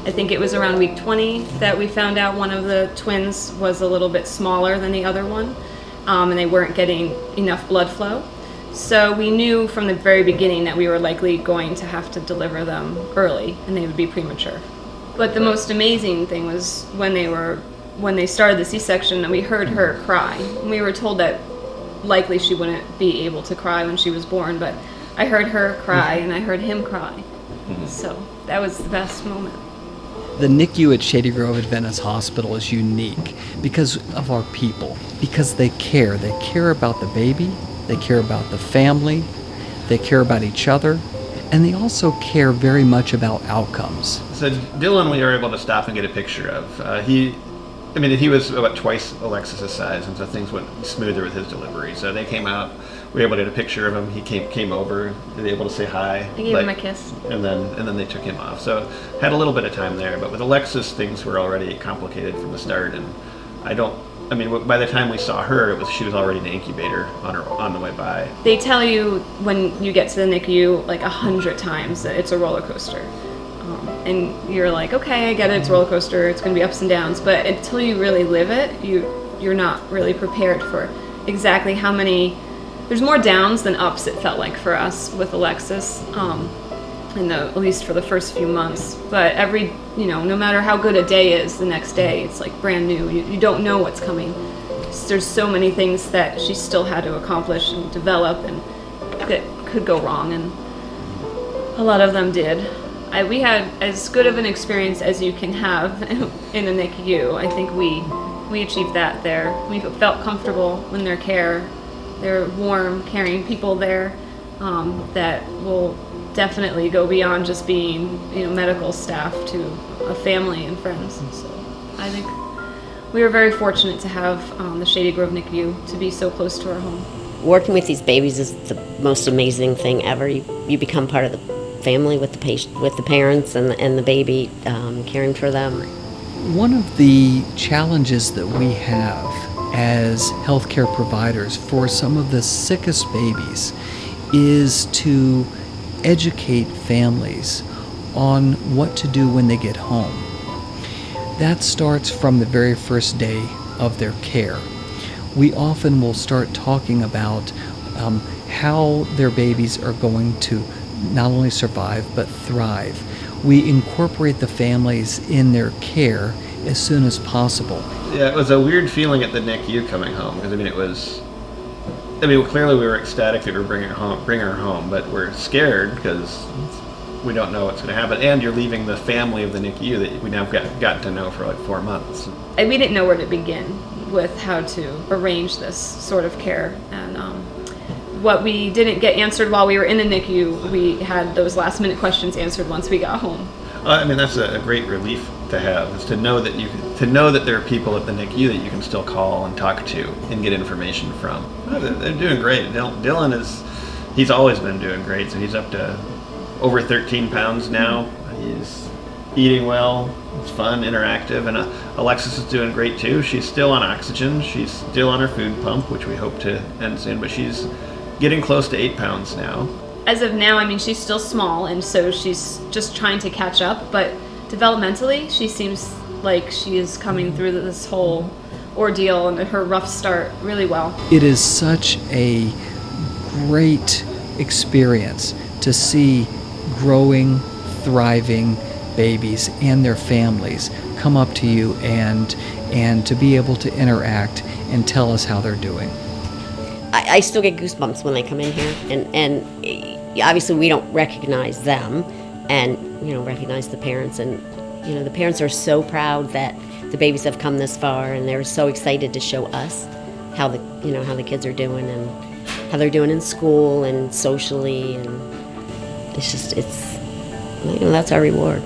I think it was around week 20 that we found out one of the twins was a little bit smaller than the other one, and they weren't getting enough blood flow. So we knew from the very beginning that we were likely going to have to deliver them early, and they would be premature. But the most amazing thing was when they started the C-section, and we heard her cry. And we were told that likely she wouldn't be able to cry when she was born, but I heard her cry and I heard him cry. So that was the best moment. The NICU at Shady Grove Adventist Hospital is unique because of our people, because they care. They care about the baby, they care about the family, they care about each other, and they also care very much about outcomes. So Dylan we were able to stop and get a picture of. He was about twice Alexis's size, and so things went smoother with his delivery. So they came out, we were able to get a picture of him. He came over, they were able to say hi. I gave him a kiss. And then they took him off. So had a little bit of time there, but with Alexis, things were already complicated from the start. And by the time we saw her, she was already in the incubator on the way by. They tell you when you get to the NICU like 100 times that it's a roller coaster. And you're like, okay, I get it, it's a roller coaster, it's going to be ups and downs, but until you really live it, you're not really prepared for exactly how many. There's more downs than ups, it felt like for us with Alexis, at least for the first few months. But no matter how good a day is, the next day it's like brand new. You don't know what's coming. There's so many things that she still had to accomplish and develop, and that could go wrong, and a lot of them did. We had as good of an experience as you can have in a NICU. I think we achieved that there. We felt comfortable in their care. They're warm, caring people there that will definitely go beyond just being medical staff to a family and friends. So I think we were very fortunate to have the Shady Grove NICU to be so close to our home. Working with these babies is the most amazing thing ever. You become part of the family with the parents and the baby, caring for them. One of the challenges that we have as healthcare providers for some of the sickest babies is to educate families on what to do when they get home. That starts from the very first day of their care. We often will start talking about how their babies are going to not only survive but thrive. We incorporate the families in their care as soon as possible. Yeah, it was a weird feeling at the NICU coming home, because clearly we were ecstatic that we were bringing her home, but we're scared because we don't know what's going to happen, and you're leaving the family of the NICU that we now got to know for like 4 months. We didn't know where to begin with how to arrange this sort of care, and what we didn't get answered while we were in the NICU, we had those last minute questions answered once we got home. That's a great relief to have, is to know that there are people at the NICU that you can still call and talk to and get information from. They're doing great. Dylan he's always been doing great, so he's up to over 13 pounds now. He's eating well, it's fun, interactive, and Alexis is doing great too. She's still on oxygen, she's still on her food pump, which we hope to end soon, but she's getting close to 8 pounds now. As of now, she's still small, and so she's just trying to catch up, but developmentally, she seems like she is coming through this whole ordeal and her rough start really well. It is such a great experience to see growing, thriving babies and their families come up to you and to be able to interact and tell us how they're doing. I still get goosebumps when they come in here, and obviously we don't recognize them and recognize the parents, and the parents are so proud that the babies have come this far, and they're so excited to show us how the kids are doing and how they're doing in school and socially, and it's that's our reward.